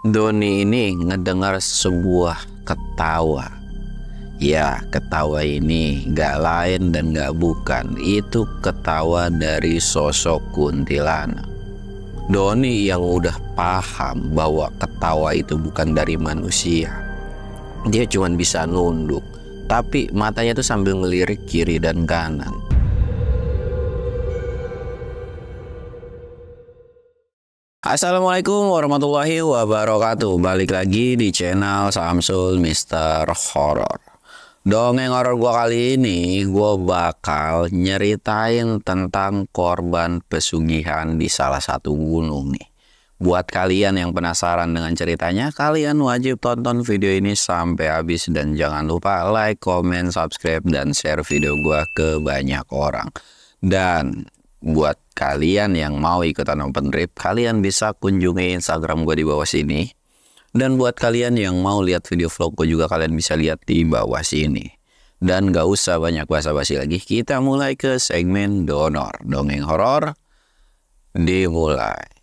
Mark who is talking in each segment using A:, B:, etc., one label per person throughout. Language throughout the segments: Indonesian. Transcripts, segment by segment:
A: Doni ini ngedengar sebuah ketawa. Ya, ketawa ini gak lain dan gak bukan, itu ketawa dari sosok kuntilanak. Doni yang udah paham bahwa ketawa itu bukan dari manusia, dia cuma bisa nunduk, tapi matanya tuh sambil ngelirik kiri dan kanan. Assalamualaikum warahmatullahi wabarakatuh. Balik lagi di channel Samsul Mister Horror. Dongeng horor gua kali ini gua bakal nyeritain tentang korban pesugihan di salah satu gunung nih. Buat kalian yang penasaran dengan ceritanya, kalian wajib tonton video ini sampai habis dan jangan lupa like, comment, subscribe dan share video gua ke banyak orang. Dan buat kalian yang mau ikutan open trip, kalian bisa kunjungi Instagram gue di bawah sini. Dan buat kalian yang mau lihat video vlog gue juga, kalian bisa lihat di bawah sini. Dan gak usah banyak basa-basi lagi, kita mulai ke segmen donor. Dongeng horor dimulai.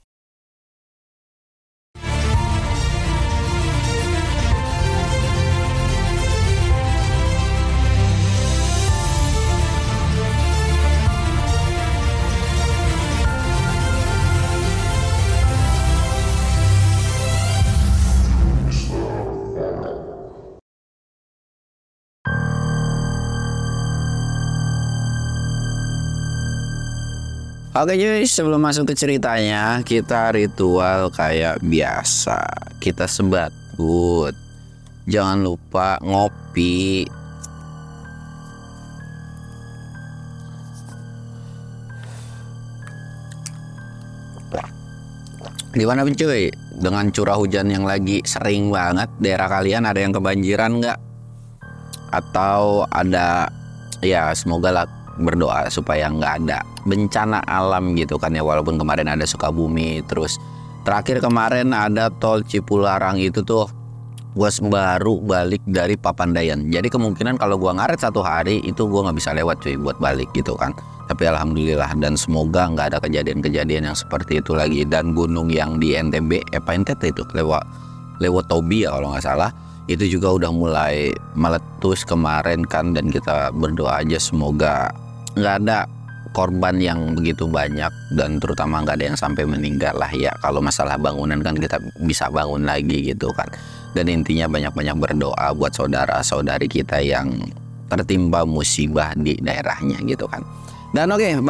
A: Oke cuy, sebelum masuk ke ceritanya, kita ritual kayak biasa. Kita sebat good. Jangan lupa ngopi. Gimana cuy? Dengan curah hujan yang lagi sering banget, daerah kalian ada yang kebanjiran nggak? Atau ada, ya semoga lah, berdoa supaya nggak ada bencana alam gitu kan ya. Walaupun kemarin ada Sukabumi, terus terakhir kemarin ada tol Cipularang itu tuh gue baru balik dari Papandayan. Jadi kemungkinan kalau gue ngaret satu hari itu gue nggak bisa lewat cuy buat balik gitu kan. Tapi alhamdulillah, dan semoga nggak ada kejadian-kejadian yang seperti itu lagi. Dan gunung yang di NTB, NTT itu lewat Tobi ya kalau nggak salah, itu juga udah mulai meletus kemarin kan. Dan kita berdoa aja semoga nggak ada korban yang begitu banyak, dan terutama nggak ada yang sampai meninggal lah ya. Kalau masalah bangunan kan kita bisa bangun lagi gitu kan. Dan intinya banyak-banyak berdoa buat saudara-saudari kita yang tertimpa musibah di daerahnya gitu kan. Dan oke,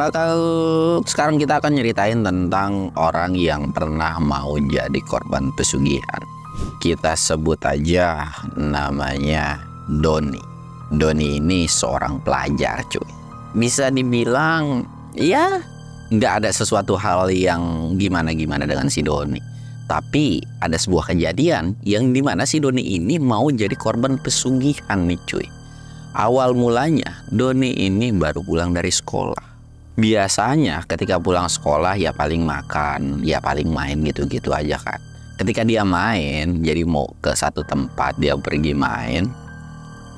A: sekarang kita akan nyeritain tentang orang yang pernah mau jadi korban pesugihan. Kita sebut aja namanya Doni. Doni ini seorang pelajar cuy. Bisa dibilang ya nggak ada sesuatu hal yang gimana-gimana dengan si Doni. Tapi ada sebuah kejadian yang dimana si Doni ini mau jadi korban pesugihan nih cuy. Awal mulanya Doni ini baru pulang dari sekolah. Biasanya ketika pulang sekolah ya paling makan, ya paling main gitu-gitu aja kan. Ketika dia main, jadi mau ke satu tempat dia pergi main,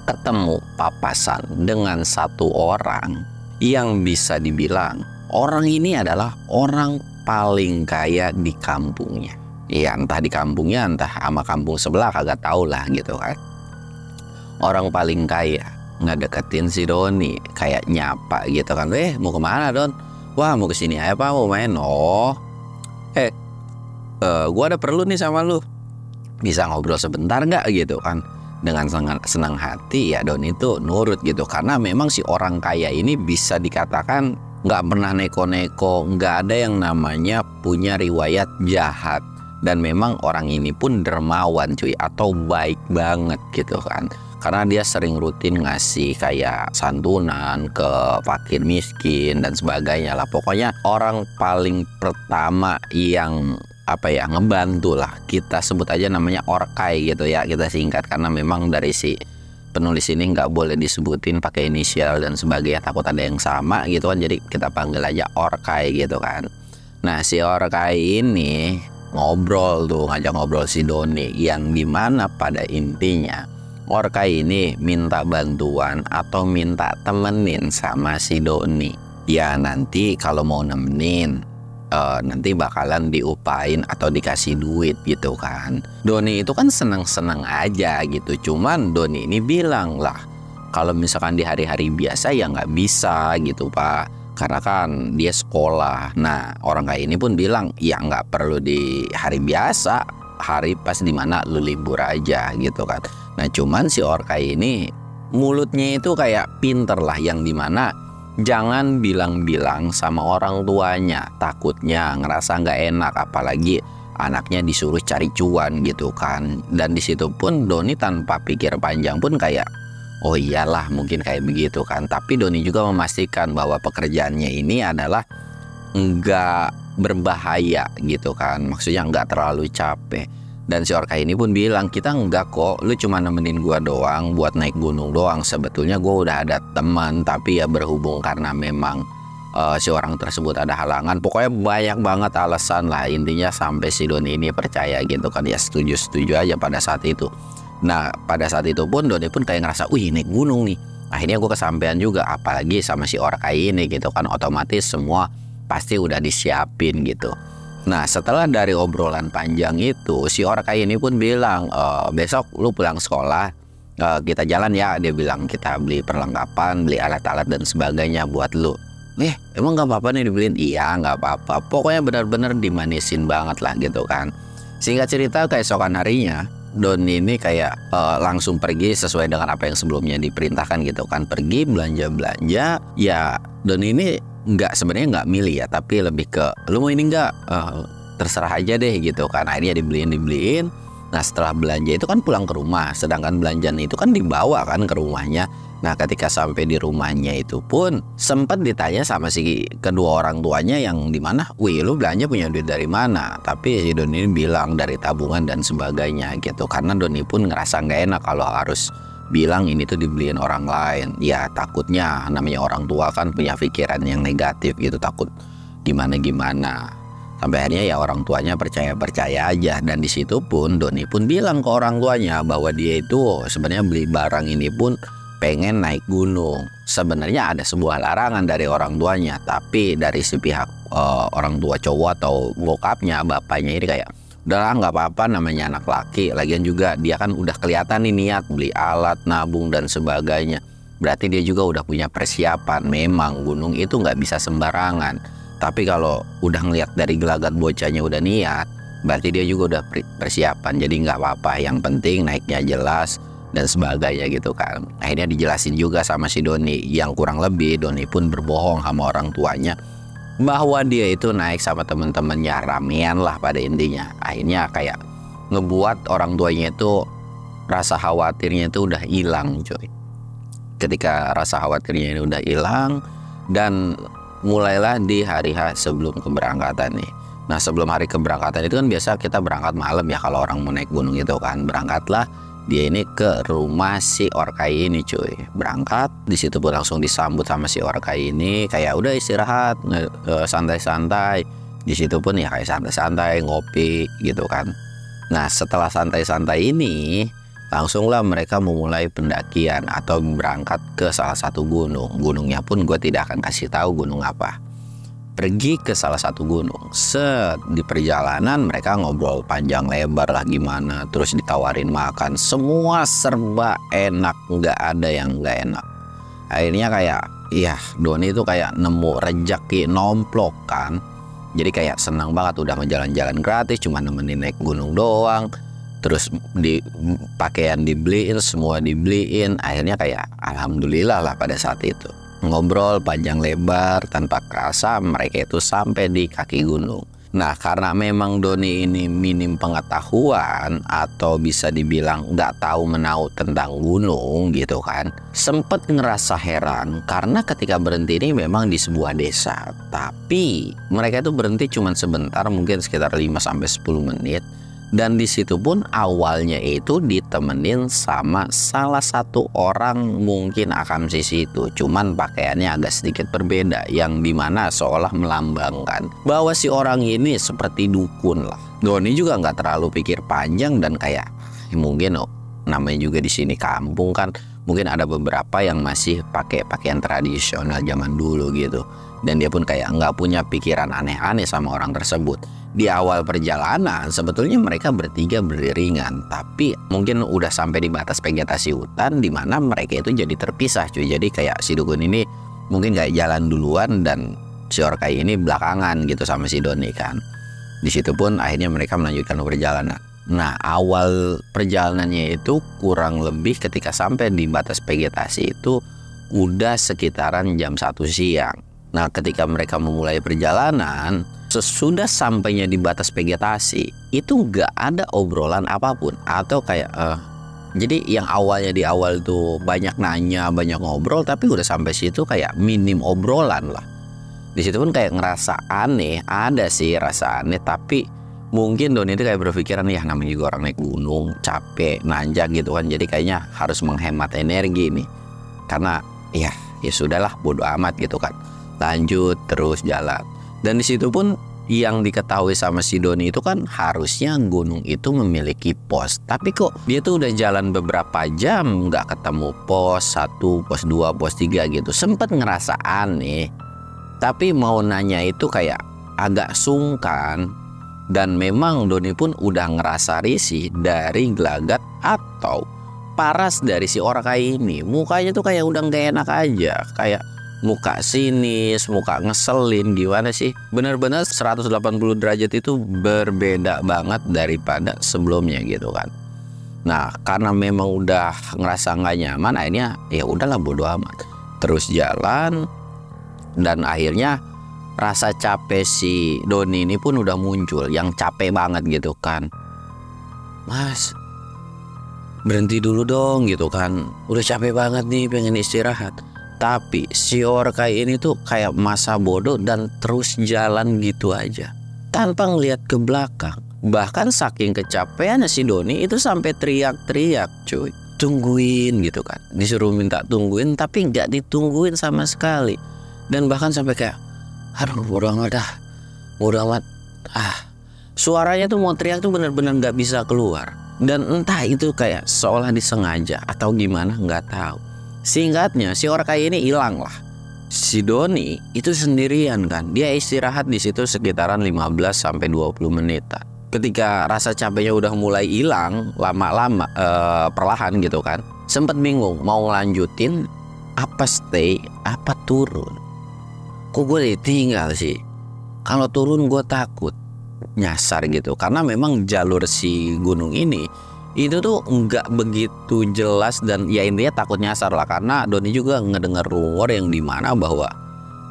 A: ketemu papasan dengan satu orang yang bisa dibilang orang ini adalah orang paling kaya di kampungnya. Ya entah di kampungnya, entah sama kampung sebelah, kagak tahu lah gitu kan. Orang paling kaya ngedeketin si Doni, kayak nyapa gitu kan. Mau kemana Don? Wah mau kesini aja pak, mau main. Oh gua ada perlu nih sama lu, bisa ngobrol sebentar nggak gitu kan. Dengan senang hati ya Don itu nurut gitu, karena memang si orang kaya ini bisa dikatakan nggak pernah neko-neko, nggak ada yang namanya punya riwayat jahat. Dan memang orang ini pun dermawan cuy, atau baik banget gitu kan, karena dia sering rutin ngasih kayak santunan ke fakir miskin dan sebagainya lah. Pokoknya orang paling pertama yang ngebantu lah, kita sebut aja namanya Orkai gitu ya, kita singkat, karena memang dari si penulis ini nggak boleh disebutin pakai inisial dan sebagainya, takut ada yang sama gitu kan, jadi kita panggil aja Orkai gitu kan. Nah si Orkai ini ngajak ngobrol si Doni, yang dimana pada intinya Orkai ini minta bantuan atau minta temenin sama si Doni. Ya nanti kalau mau nemenin, nanti bakalan diupain atau dikasih duit gitu kan. Doni itu kan seneng-seneng aja gitu. Cuman Doni ini bilang lah, kalau misalkan di hari-hari biasa ya nggak bisa gitu Pak, karena kan dia sekolah. Nah orang kayak ini pun bilang ya nggak perlu di hari biasa, hari pas dimana lu libur aja gitu kan. Nah cuman si Orkai ini mulutnya itu kayak pinter lah, yang dimana jangan bilang-bilang sama orang tuanya, takutnya ngerasa nggak enak, apalagi anaknya disuruh cari cuan gitu kan. Dan disitu pun Doni tanpa pikir panjang pun kayak, oh iyalah mungkin kayak begitu kan. Tapi Doni juga memastikan bahwa pekerjaannya ini adalah nggak berbahaya gitu kan, maksudnya nggak terlalu capek. Dan si Orkai ini pun bilang, kita enggak kok, lu cuma nemenin gua doang buat naik gunung doang. Sebetulnya gua udah ada teman, tapi ya berhubung karena memang si orang tersebut ada halangan. Pokoknya banyak banget alasan lah, intinya sampai si Doni ini percaya gitu kan. Ya setuju-setuju aja pada saat itu. Nah pada saat itu pun Doni pun kayak ngerasa, wih naik gunung nih, akhirnya gue kesampean juga. Apalagi sama si Orkai ini gitu kan, otomatis semua pasti udah disiapin gitu. Nah setelah dari obrolan panjang itu, si Orkai ini pun bilang, besok lu pulang sekolah, kita jalan ya. Dia bilang kita beli perlengkapan, beli alat-alat dan sebagainya buat lu. Emang gak apa-apa nih dibeliin? Iya gak apa-apa. Pokoknya benar-benar dimanisin banget lah gitu kan. Singkat cerita keesokan harinya Doni ini kayak langsung pergi sesuai dengan apa yang sebelumnya diperintahkan gitu kan. Pergi belanja-belanja. Ya Doni ini sebenarnya nggak milih ya, tapi lebih ke lu mau ini nggak, terserah aja deh gitu kan. Akhirnya dibeliin. Nah setelah belanja itu kan pulang ke rumah, sedangkan belanjaan itu kan dibawa kan ke rumahnya. Nah ketika sampai di rumahnya itu pun sempat ditanya sama si kedua orang tuanya, yang dimana, wih lu belanja punya duit dari mana? Tapi si Doni bilang dari tabungan dan sebagainya gitu, karena Doni pun ngerasa nggak enak kalau harus bilang ini tuh dibeliin orang lain. Ya takutnya namanya orang tua kan punya pikiran yang negatif gitu, takut gimana-gimana. Sampai akhirnya ya orang tuanya percaya aja. Dan di situ pun Doni pun bilang ke orang tuanya bahwa dia itu sebenarnya beli barang ini pun pengen naik gunung. Sebenarnya ada sebuah larangan dari orang tuanya, tapi dari si pihak orang tua cowok atau bokapnya, bapaknya ini kayak, udahlah nggak apa-apa, namanya anak laki. Lagian juga dia kan udah kelihatan nih niat beli alat, nabung dan sebagainya. Berarti dia juga udah punya persiapan. Memang gunung itu nggak bisa sembarangan. Tapi kalau udah ngeliat dari gelagat bocahnya udah niat, berarti dia juga udah persiapan. Jadi nggak apa-apa, yang penting naiknya jelas dan sebagainya gitu kan. Akhirnya dijelasin juga sama si Doni, yang kurang lebih Doni pun berbohong sama orang tuanya bahwa dia itu naik sama temen-temennya, ramean lah pada intinya. Akhirnya kayak ngebuat orang tuanya itu rasa khawatirnya itu udah hilang coy. Ketika rasa khawatirnya ini udah hilang, dan mulailah di hari H sebelum keberangkatan nih. Nah sebelum hari keberangkatan itu kan biasa kita berangkat malam ya kalau orang mau naik gunung itu kan. Berangkatlah dia ini ke rumah si Orkai ini cuy. Berangkat, di situ pun langsung disambut sama si Orkai ini kayak udah istirahat, santai-santai. Di situ pun ya kayak santai-santai ngopi gitu kan. Nah setelah santai-santai ini langsunglah mereka memulai pendakian atau berangkat ke salah satu gunung. Gunungnya pun gue tidak akan kasih tahu gunung apa. Pergi ke salah satu gunung. Di perjalanan mereka ngobrol panjang lebar lah gimana, terus ditawarin makan, semua serba enak, nggak ada yang nggak enak. Akhirnya kayak ya Doni itu kayak nemu rejeki nomplok kan. Jadi kayak senang banget, udah mau jalan-jalan gratis, cuma nemenin naik gunung doang. Terus pakaian dibeliin, semua dibeliin. Akhirnya kayak alhamdulillah lah pada saat itu. Ngobrol panjang lebar, tanpa kerasa mereka itu sampai di kaki gunung. Nah karena memang Doni ini minim pengetahuan atau bisa dibilang nggak tahu menau tentang gunung gitu kan, sempet ngerasa heran karena ketika berhenti ini memang di sebuah desa, tapi mereka itu berhenti cuma sebentar, mungkin sekitar 5-10 menit. Dan di situ pun awalnya itu ditemenin sama salah satu orang mungkin akamsi situ, cuman pakaiannya agak sedikit berbeda, yang dimana seolah melambangkan bahwa si orang ini seperti dukun lah. Doni juga nggak terlalu pikir panjang dan kayak mungkin namanya juga di sini kampung kan, mungkin ada beberapa yang masih pakai pakaian tradisional zaman dulu gitu. Dan dia pun kayak nggak punya pikiran aneh-aneh sama orang tersebut. Di awal perjalanan sebetulnya mereka bertiga beriringan, tapi mungkin udah sampai di batas vegetasi hutan di mana mereka itu jadi terpisah cuy. Jadi kayak si dukun ini mungkin kayak jalan duluan dan si Orkai ini belakangan gitu sama si Doni kan. Di situ pun akhirnya mereka melanjutkan perjalanan. Nah, awal perjalanannya itu kurang lebih ketika sampai di batas vegetasi itu udah sekitaran jam 1 siang. Nah, ketika mereka memulai perjalanan, sesudah sampainya di batas vegetasi, itu nggak ada obrolan apapun. Atau kayak, jadi yang awalnya di awal tuh banyak nanya, banyak ngobrol, tapi udah sampai situ kayak minim obrolan lah. Di situ pun kayak ngerasa aneh, ada sih rasa aneh, tapi mungkin Doni itu kayak berpikiran, ya namanya juga orang naik gunung, capek, nanjak gitu kan. Jadi kayaknya harus menghemat energi nih. Karena ya sudahlah, bodo amat gitu kan. Lanjut terus jalan. Dan di situ pun yang diketahui sama si Doni itu kan harusnya gunung itu memiliki pos. Tapi kok dia tuh udah jalan beberapa jam nggak ketemu pos 1, pos 2, pos 3 gitu. Sempet ngerasa aneh. Tapi mau nanya itu kayak agak sungkan. Dan memang Doni pun udah ngerasa risih dari gelagat atau paras dari si Orkai ini. Mukanya tuh kayak udah gak enak aja. Kayak muka sinis, muka ngeselin, gimana sih? Bener-bener 180 derajat itu berbeda banget daripada sebelumnya gitu kan. Nah, karena memang udah ngerasa nggak nyaman, akhirnya ya udahlah bodo amat. Terus jalan dan akhirnya rasa capek si Doni ini pun udah muncul, yang capek banget gitu kan. Mas, berhenti dulu dong gitu kan. Udah capek banget nih, pengen istirahat. Tapi si Orkai ini tuh kayak masa bodoh dan terus jalan gitu aja tanpa ngeliat ke belakang. Bahkan saking kecapeannya si Doni itu sampai teriak-teriak cuy, tungguin gitu kan. Disuruh minta tungguin tapi nggak ditungguin sama sekali. Dan bahkan sampai kayak, aduh bodo amat dah, bodo amat. Suaranya tuh mau teriak tuh bener-bener nggak bisa keluar. Dan entah itu kayak seolah disengaja atau gimana nggak tahu. Singkatnya si Orkai ini hilang lah. Si Doni itu sendirian kan. Dia istirahat di situ sekitaran 15 sampai 20 menitan. Ketika rasa capeknya udah mulai hilang lama-lama perlahan gitu kan. Sempet bingung mau lanjutin apa stay apa turun. Kok gue ditinggal sih? Kalau turun gue takut nyasar gitu. Karena memang jalur si gunung ini itu tuh nggak begitu jelas dan ya intinya takut nyasar lah. Karena Doni juga ngedengar rumor yang dimana bahwa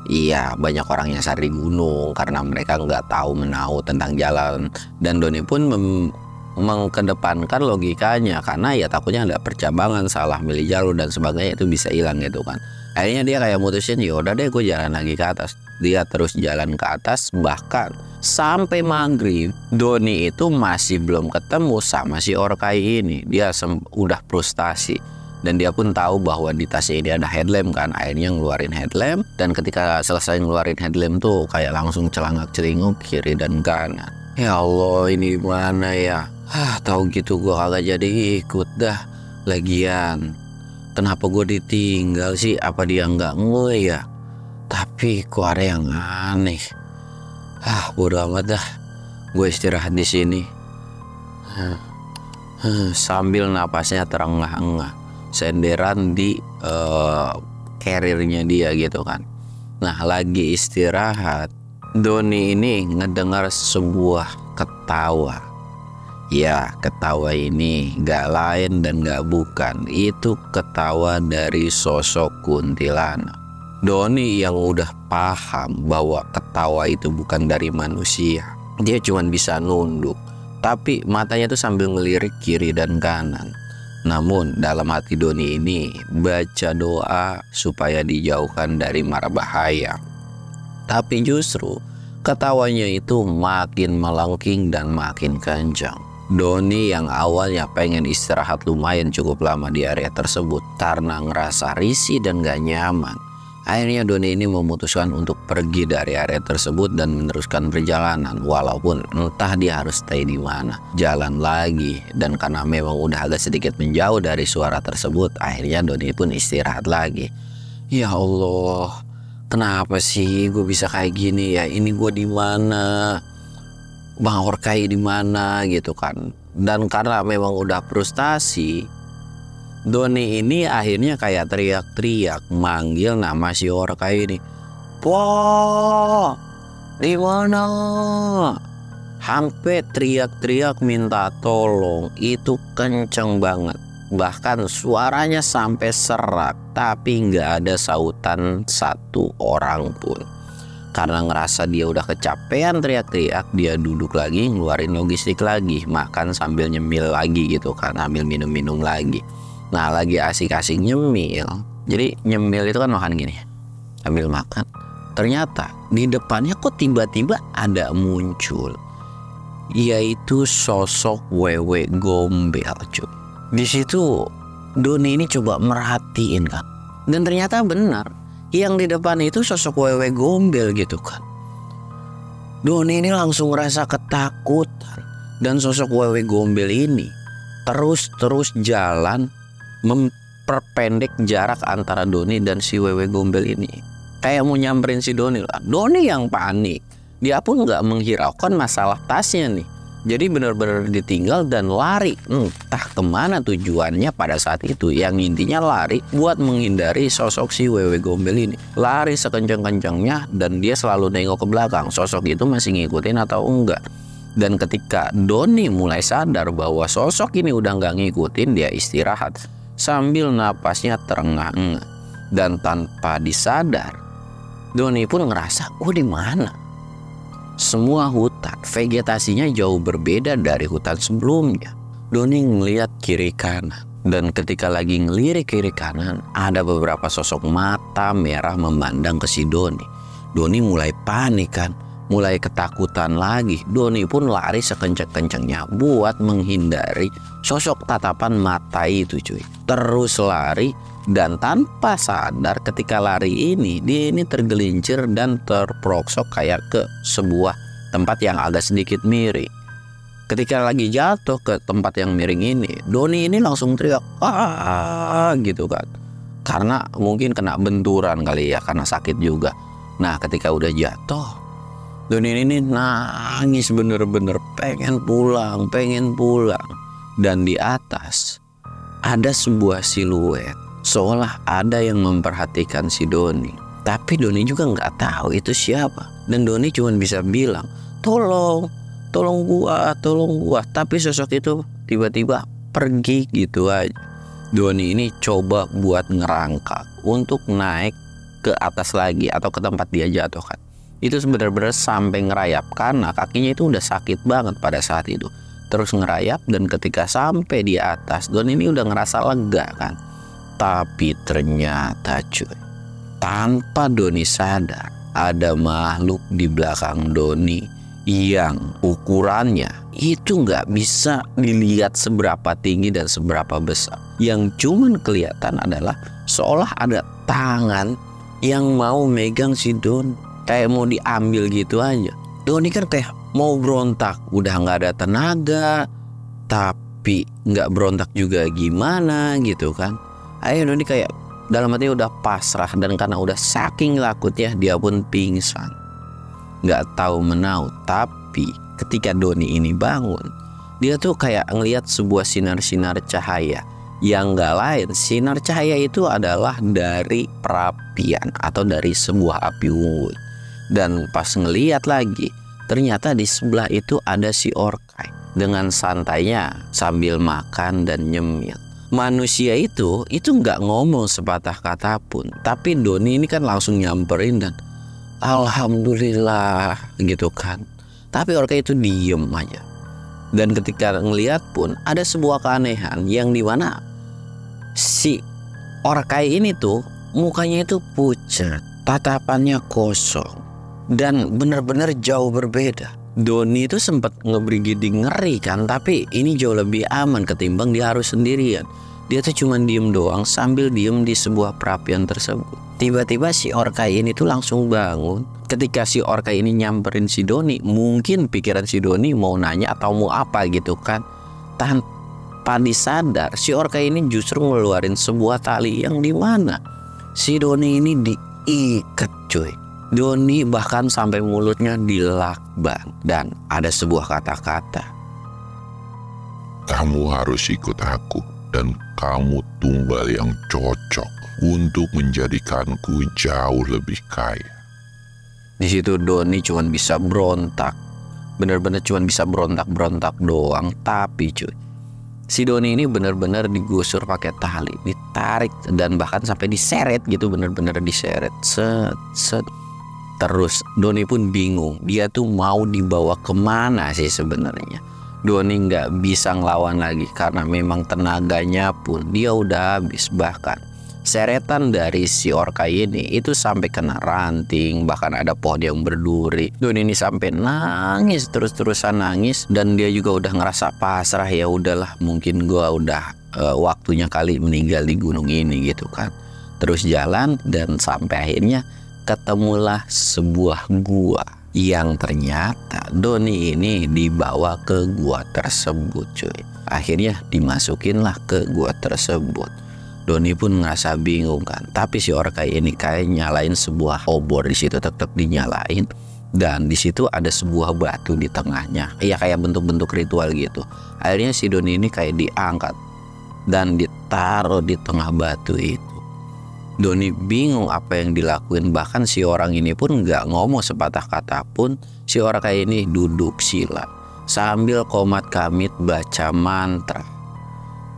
A: iya banyak orang nyasar di gunung karena mereka nggak tahu menahu tentang jalan. Dan Doni pun mengkedepankan logikanya karena ya takutnya ada percabangan, salah milih jalur dan sebagainya itu bisa hilang gitu kan. Akhirnya dia kayak mutusin, yaudah deh gue jalan lagi ke atas. Dia terus jalan ke atas, bahkan sampai maghrib Doni itu masih belum ketemu sama si Orkai ini. Dia udah frustasi dan dia pun tahu bahwa di tasnya ini ada headlamp kan. Akhirnya ngeluarin headlamp dan ketika selesai ngeluarin headlamp tuh kayak langsung celangak-celinguk kiri dan kanan. Ya Allah, ini mana ya? Tahu gitu gue kagak jadi ikut dah. Lagian kenapa gue ditinggal sih? Apa dia nggak nge ya? Tapi kok ada yang aneh. Bodo amat dah. Gue istirahat di sini. Sambil napasnya terengah-engah. Senderan di carrier-nya dia gitu kan. Nah, lagi istirahat, Doni ini ngedengar sebuah ketawa. Ya, ketawa ini gak lain dan gak bukan. Itu ketawa dari sosok kuntilanak. Doni yang udah paham bahwa ketawa itu bukan dari manusia. Dia cuma bisa nunduk. Tapi matanya tuh sambil ngelirik kiri dan kanan. Namun dalam hati Doni ini baca doa supaya dijauhkan dari mara bahaya. Tapi justru ketawanya itu makin melengking dan makin kencang. Doni yang awalnya pengen istirahat lumayan cukup lama di area tersebut karena ngerasa risih dan gak nyaman. Akhirnya Doni ini memutuskan untuk pergi dari area tersebut dan meneruskan perjalanan. Walaupun entah dia harus stay di mana. Jalan lagi. Dan karena memang udah agak sedikit menjauh dari suara tersebut, akhirnya Doni pun istirahat lagi. Ya Allah, kenapa sih gue bisa kayak gini ya? Ini gue di mana? Bang Orkai di mana gitu kan? Dan karena memang udah frustasi, Doni ini akhirnya kayak teriak-teriak manggil nama si Orkai ini. Wah, di mana? Hampir teriak-teriak minta tolong, itu kenceng banget. Bahkan suaranya sampai serak, tapi nggak ada sautan satu orang pun. Karena ngerasa dia udah kecapean teriak-teriak, dia duduk lagi, ngeluarin logistik lagi, makan sambil nyemil lagi gitu kan, ambil minum-minum lagi. Nah, lagi asik-asik nyemil. Jadi nyemil itu kan makan gini, sambil makan. Ternyata di depannya kok tiba-tiba ada muncul, yaitu sosok wewe gombel, cuy. Di situ Doni ini coba merhatiin kan, dan ternyata benar. Yang di depan itu sosok wewe gombel gitu kan. Doni ini langsung ngerasa ketakutan. Dan sosok wewe gombel ini terus jalan memperpendek jarak antara Doni dan si wewe gombel ini. Kayak mau nyamperin si Doni lah. Doni yang panik. Dia pun gak menghiraukan masalah tasnya nih. Jadi benar-benar ditinggal dan lari. Entah kemana tujuannya pada saat itu. Yang intinya lari buat menghindari sosok si wewe gombel ini. Lari sekencang-kencangnya dan dia selalu nengok ke belakang. Sosok itu masih ngikutin atau enggak. Dan ketika Doni mulai sadar bahwa sosok ini udah nggak ngikutin, dia istirahat sambil napasnya terengah-engah. Dan tanpa disadar, Doni pun ngerasa, di mana? Semua hutan, vegetasinya jauh berbeda dari hutan sebelumnya. Doni ngeliat kiri kanan. Dan ketika lagi ngelirik kiri kanan, ada beberapa sosok mata merah memandang ke si Doni. Doni mulai panik kan, mulai ketakutan lagi. Doni pun lari sekencang-kencangnya buat menghindari sosok tatapan mata itu, cuy. Terus lari. Dan tanpa sadar ketika lari ini, dia ini tergelincir dan terperoksok kayak ke sebuah tempat yang agak sedikit miring. Ketika lagi jatuh ke tempat yang miring ini, Doni ini langsung teriak, gitu kan. Karena mungkin kena benturan kali ya, karena sakit juga. Nah, ketika udah jatuh, Doni ini nangis bener-bener pengen pulang. Dan di atas ada sebuah siluet. Seolah ada yang memperhatikan si Doni. Tapi Doni juga nggak tahu itu siapa. Dan Doni cuma bisa bilang, tolong gua. Tapi sosok itu tiba-tiba pergi gitu aja. Doni ini coba buat ngerangkak untuk naik ke atas lagi atau ke tempat dia jatuh kan. Itu benar-benar sampai ngerayap karena kakinya itu udah sakit banget pada saat itu. Terus ngerayap dan ketika sampai di atas, Doni ini udah ngerasa lega kan. Tapi ternyata cuy, tanpa Doni sadar, ada makhluk di belakang Doni yang ukurannya itu nggak bisa dilihat seberapa tinggi dan seberapa besar. Yang cuman kelihatan adalah seolah ada tangan yang mau megang si Doni, kayak mau diambil gitu aja. Doni kan kayak mau berontak, udah nggak ada tenaga, tapi nggak berontak juga gimana gitu kan. Ayo Doni kayak dalam hati udah pasrah dan karena udah saking takutnya dia pun pingsan. Nggak tahu menau, tapi ketika Doni ini bangun, dia tuh kayak ngelihat sebuah sinar-sinar cahaya. Yang nggak lain, sinar cahaya itu adalah dari perapian atau dari sebuah api unggun. Dan pas ngelihat lagi, ternyata di sebelah itu ada si Orkai dengan santainya sambil makan dan nyemil. Manusia itu nggak ngomong sepatah kata pun, tapi Doni ini kan langsung nyamperin dan alhamdulillah gitu kan. Tapi Orkai itu diem aja. Dan ketika ngelihat pun ada sebuah keanehan yang dimana si Orkai ini tuh mukanya itu pucat, tatapannya kosong dan benar-benar jauh berbeda. Doni itu sempat ngebrigiding ngeri kan, tapi ini jauh lebih aman ketimbang dia harus sendirian. Dia tuh cuma diem doang sambil diem di sebuah perapian tersebut. Tiba-tiba si Orkai ini tuh langsung bangun. Ketika si Orkai ini nyamperin si Doni, mungkin pikiran si Doni mau nanya atau mau apa gitu kan. Tanpa disadar, si Orkai ini justru ngeluarin sebuah tali yang dimana si Doni ini diikat cuy. Doni bahkan sampai mulutnya dilakban dan ada sebuah kata-kata.
B: Kamu harus ikut aku dan kamu tumbal yang cocok untuk menjadikanku jauh lebih kaya.
A: Di situ Doni cuma bisa berontak. Bener-bener cuma bisa berontak-berontak doang. Tapi cuy, si Doni ini bener-bener digusur pakai tali, ditarik dan bahkan sampai diseret gitu, bener-bener diseret. Set. Terus Doni pun bingung, dia tuh mau dibawa kemana sih sebenarnya. Doni nggak bisa ngelawan lagi karena memang tenaganya pun dia udah habis. Bahkan seretan dari si orka ini itu sampai kena ranting, bahkan ada pohon yang berduri. Doni ini sampai nangis, terus-terusan nangis, dan dia juga udah ngerasa pasrah. Ya udahlah, mungkin gua udah waktunya kali meninggal di gunung ini gitu kan. Terus jalan dan sampai akhirnya ketemulah sebuah gua yang ternyata Doni ini dibawa ke gua tersebut cuy. Akhirnya dimasukinlah ke gua tersebut. Doni pun ngerasa bingung kan, tapi si orka ini kayak nyalain sebuah obor di situ, tetap dinyalain, dan di situ ada sebuah batu di tengahnya. Iya, kayak bentuk-bentuk ritual gitu. Akhirnya si Doni ini kayak diangkat dan ditaruh di tengah batu itu. Doni bingung apa yang dilakuin, bahkan si orang ini pun nggak ngomong sepatah kata pun. Si orka ini duduk sila sambil komat kamit baca mantra.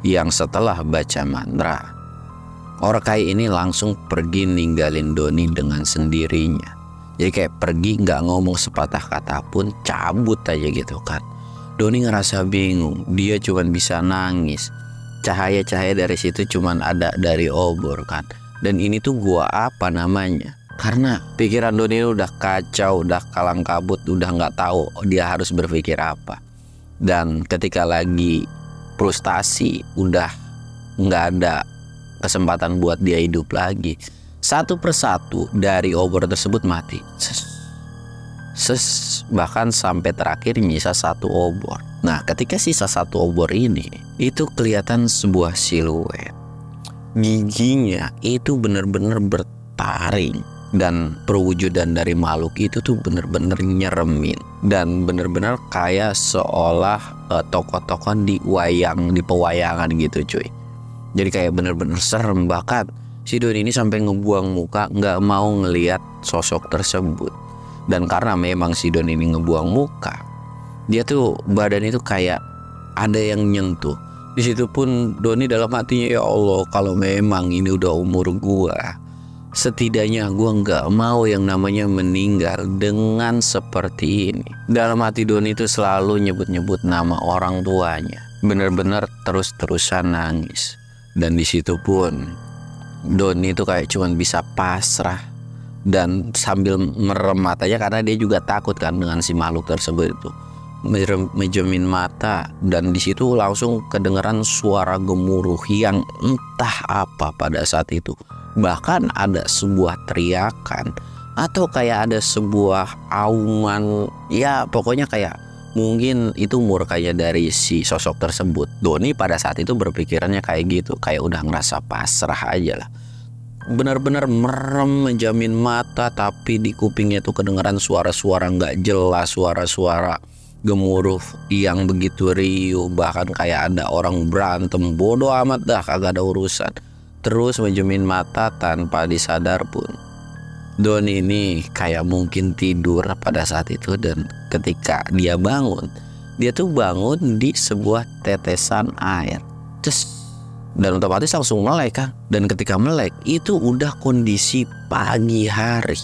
A: Yang setelah baca mantra, orka ini langsung pergi ninggalin Doni dengan sendirinya. Jadi kayak pergi nggak ngomong sepatah kata pun, cabut aja gitu kan. Doni ngerasa bingung, dia cuma bisa nangis. Cahaya-cahaya dari situ cuma ada dari obor kan. Dan ini tuh gua apa namanya? Karena pikiran Doni udah kacau, udah kalang kabut, udah nggak tahu dia harus berpikir apa. Dan ketika lagi frustasi, udah nggak ada kesempatan buat dia hidup lagi. Satu persatu dari obor tersebut mati. Bahkan sampai terakhir nyisa satu obor. Nah, ketika sisa satu obor ini, itu kelihatan sebuah siluet. Giginya itu bener-bener bertaring, dan perwujudan dari makhluk itu tuh bener-bener nyeremin, dan bener-bener kayak seolah tokoh-tokoh di pewayangan gitu cuy. Jadi kayak bener-bener serem. Bahkan si Doni ini sampai ngebuang muka, nggak mau ngelihat sosok tersebut. Dan karena memang si Doni ini ngebuang muka, dia tuh badan itu kayak ada yang nyentuh. Di situ pun Doni dalam hatinya, ya Allah, kalau memang ini udah umur gua, setidaknya gua nggak mau yang namanya meninggal dengan seperti ini. Dalam hati Doni itu selalu nyebut-nyebut nama orang tuanya, bener-bener terus-terusan nangis. Dan di situ pun Doni itu kayak cuman bisa pasrah dan sambil merem matanya karena dia juga takut kan dengan si makhluk tersebut itu. Menjemin mata, dan di situ langsung kedengeran suara gemuruh yang entah apa pada saat itu. Bahkan ada sebuah teriakan atau kayak ada sebuah auman, ya pokoknya kayak mungkin itu murkanya dari si sosok tersebut. Doni pada saat itu berpikirannya kayak gitu, kayak udah ngerasa pasrah aja lah. Benar-benar merem, menjamin mata, tapi di kupingnya tuh kedengeran suara-suara nggak jelas, suara-suara gemuruh yang begitu riuh, bahkan kayak ada orang berantem. Bodoh amat dah, kagak ada urusan. Terus menjamin mata tanpa disadar pun Doni ini kayak mungkin tidur pada saat itu, dan ketika dia bangun, dia tuh bangun di sebuah tetesan air. Dan otomatis langsung melek kan. Dan ketika melek itu udah kondisi pagi hari.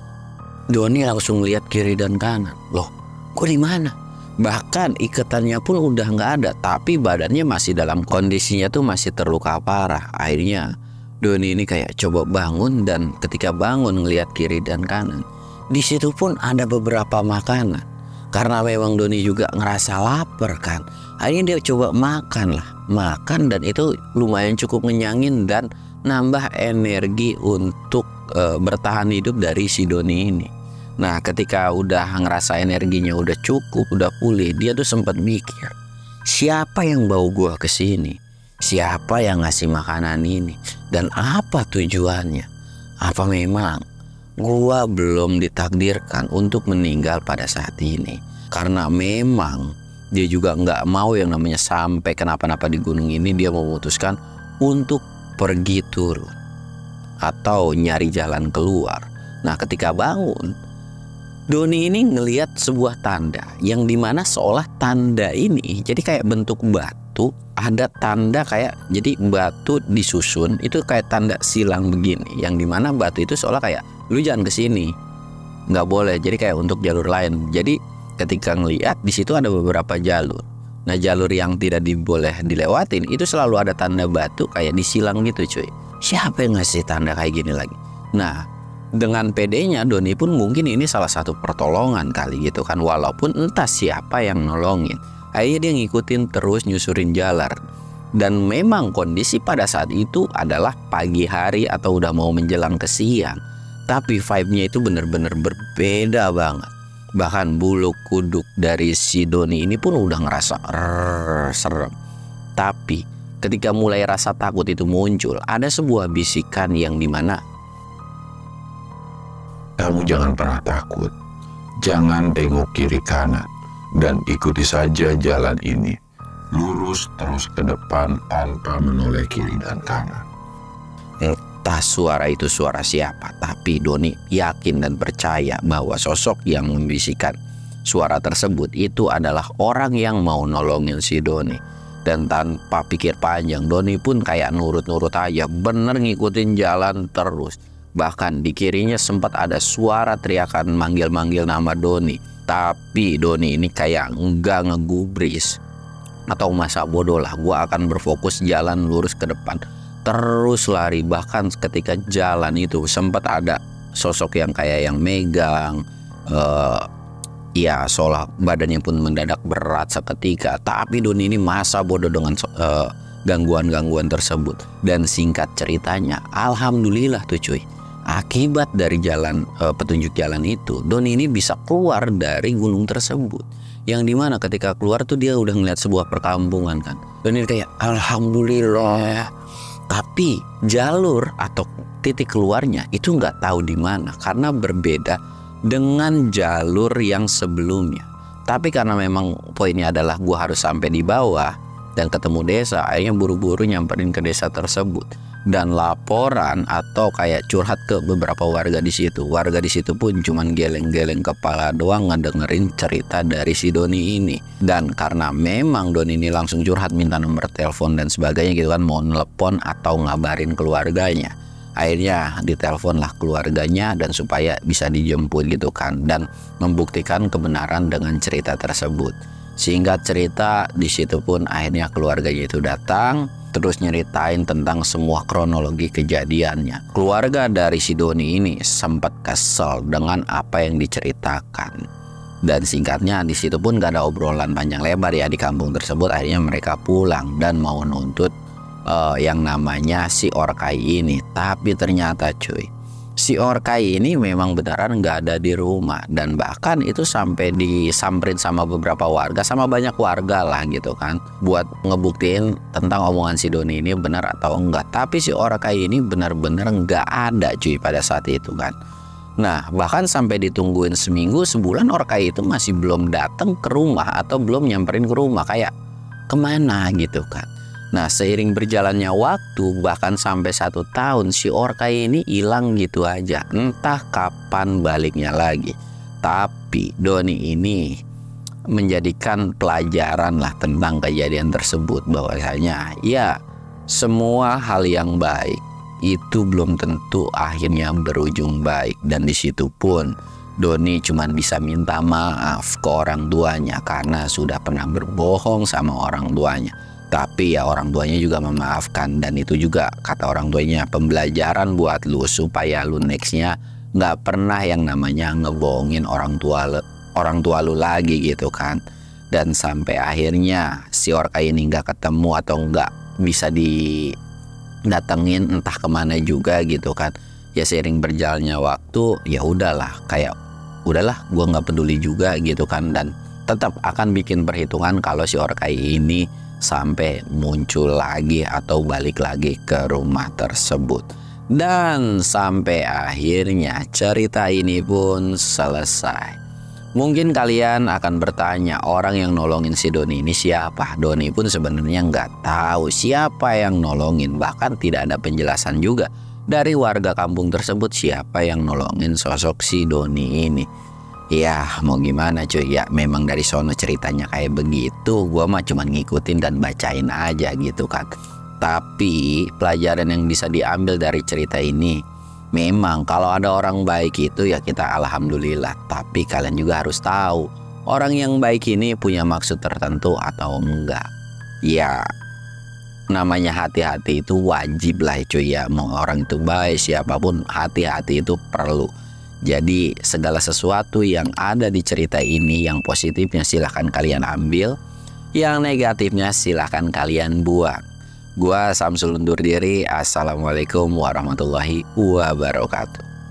A: Doni langsung lihat kiri dan kanan. Loh, kok di mana? Bahkan ikatannya pun udah nggak ada, tapi badannya masih dalam kondisinya tuh masih terluka parah. Akhirnya Doni ini kayak coba bangun, dan ketika bangun ngelihat kiri dan kanan, di situ pun ada beberapa makanan. Karena memang Doni juga ngerasa lapar kan, akhirnya dia coba makan, dan itu lumayan cukup ngenyangin dan nambah energi untuk bertahan hidup dari si Doni ini. Nah, ketika udah ngerasa energinya udah cukup, udah pulih, dia tuh sempat mikir, siapa yang bawa gua ke sini? Siapa yang ngasih makanan ini? Dan apa tujuannya? Apa memang gua belum ditakdirkan untuk meninggal pada saat ini. Karena memang dia juga nggak mau yang namanya sampai kenapa-napa di gunung ini. Dia memutuskan untuk pergi turun atau nyari jalan keluar. Nah, ketika bangun, Doni ini ngelihat sebuah tanda yang dimana seolah tanda ini jadi kayak bentuk batu. Ada tanda kayak jadi batu disusun itu kayak tanda silang begini, yang dimana batu itu seolah kayak lu jangan kesini, nggak boleh. Jadi kayak untuk jalur lain. Jadi ketika ngelihat di situ ada beberapa jalur. Nah, jalur yang tidak boleh dilewatin itu selalu ada tanda batu kayak disilang gitu cuy. Siapa yang ngasih tanda kayak gini lagi? Nah, dengan pedenya Doni pun mungkin ini salah satu pertolongan kali gitu kan. Walaupun entah siapa yang nolongin, akhirnya dia ngikutin terus nyusurin jalan. Dan memang kondisi pada saat itu adalah pagi hari atau udah mau menjelang ke siang. Tapi vibe-nya itu bener-bener berbeda banget. Bahkan bulu kuduk dari si Doni ini pun udah ngerasa serem. Tapi ketika mulai rasa takut itu muncul, ada sebuah bisikan yang dimana,
B: kamu jangan pernah takut. Jangan tengok kiri kanan dan ikuti saja jalan ini. Lurus terus ke depan tanpa menoleh kiri dan kanan.
A: Entah suara itu suara siapa, tapi Doni yakin dan percaya bahwa sosok yang membisikkan suara tersebut itu adalah orang yang mau nolongin si Doni. Dan tanpa pikir panjang, Doni pun kayak nurut-nurut aja, bener ngikutin jalan terus. Bahkan di kirinya sempat ada suara teriakan manggil-manggil nama Doni. Tapi Doni ini kayak enggak ngegubris atau masa bodoh lah, gua akan berfokus jalan lurus ke depan, terus lari. Bahkan ketika jalan itu sempat ada sosok yang kayak yang megang, ya seolah badannya pun mendadak berat seketika. Tapi Doni ini masa bodoh dengan gangguan-gangguan tersebut. Dan singkat ceritanya, alhamdulillah tuh cuy, akibat dari jalan petunjuk jalan itu, Doni ini bisa keluar dari gunung tersebut. Yang dimana ketika keluar tuh dia udah ngeliat sebuah perkampungan kan. Doni kayak alhamdulillah. Tapi jalur atau titik keluarnya itu nggak tahu di mana, karena berbeda dengan jalur yang sebelumnya. Tapi karena memang poinnya adalah gua harus sampai di bawah dan ketemu desa, akhirnya buru-buru nyamperin ke desa tersebut dan laporan atau kayak curhat ke beberapa warga di situ. Warga di situ pun cuman geleng-geleng kepala doang ngedengerin cerita dari si Doni ini. Dan karena memang Doni ini langsung curhat, minta nomor telepon dan sebagainya gitu kan, mau nelpon atau ngabarin keluarganya. Akhirnya ditelepon lah keluarganya dan supaya bisa dijemput gitu kan, dan membuktikan kebenaran dengan cerita tersebut. Singkat cerita, di situ pun akhirnya keluarganya itu datang, terus nyeritain tentang semua kronologi kejadiannya. Keluarga dari si Doni ini sempat kesel dengan apa yang diceritakan. Dan singkatnya di situ pun gak ada obrolan panjang lebar ya di kampung tersebut. Akhirnya mereka pulang dan mau nuntut yang namanya si Orkai ini. Tapi ternyata cuy, si Orkai ini memang beneran gak ada di rumah. Dan bahkan itu sampai disamperin sama beberapa warga, sama banyak warga lah gitu kan, buat ngebuktiin tentang omongan si Doni ini benar atau enggak. Tapi si Orkai ini benar-benar gak ada cuy pada saat itu kan. Nah, bahkan sampai ditungguin seminggu, sebulan, Orkai itu masih belum datang ke rumah atau belum nyamperin ke rumah. Kayak kemana gitu kan. Nah, seiring berjalannya waktu, bahkan sampai 1 tahun, si Orkai ini hilang gitu aja. Entah kapan baliknya lagi. Tapi Doni ini menjadikan pelajaran lah tentang kejadian tersebut, bahwasanya ya semua hal yang baik itu belum tentu akhirnya berujung baik. Dan di situ pun Doni cuma bisa minta maaf ke orang tuanya karena sudah pernah berbohong sama orang tuanya. Tapi ya orang tuanya juga memaafkan, dan itu juga kata orang tuanya pembelajaran buat lu supaya lu nextnya nggak pernah yang namanya ngebohongin orang tua lu lagi gitu kan. Dan sampai akhirnya si Orkai ini nggak ketemu atau nggak bisa didatengin entah kemana juga gitu kan. Ya seiring berjalannya waktu, ya udahlah, kayak udahlah gua nggak peduli juga gitu kan. Dan tetap akan bikin perhitungan kalau si Orkai ini sampai muncul lagi atau balik lagi ke rumah tersebut. Dan sampai akhirnya cerita ini pun selesai. Mungkin kalian akan bertanya, orang yang nolongin si Doni ini siapa? Doni pun sebenarnya nggak tahu siapa yang nolongin. Bahkan tidak ada penjelasan juga dari warga kampung tersebut siapa yang nolongin sosok si Doni ini. Ya mau gimana cuy, ya memang dari sono ceritanya kayak begitu. Gua mah cuman ngikutin dan bacain aja gitu kan. Tapi pelajaran yang bisa diambil dari cerita ini, memang kalau ada orang baik itu ya kita alhamdulillah. Tapi kalian juga harus tahu, orang yang baik ini punya maksud tertentu atau enggak. Ya namanya hati-hati itu wajib lah cuy ya. Mau orang itu baik siapapun, hati-hati itu perlu. Jadi segala sesuatu yang ada di cerita ini, yang positifnya silahkan kalian ambil, yang negatifnya silahkan kalian buang. Gua Samsul undur diri. Assalamualaikum warahmatullahi wabarakatuh.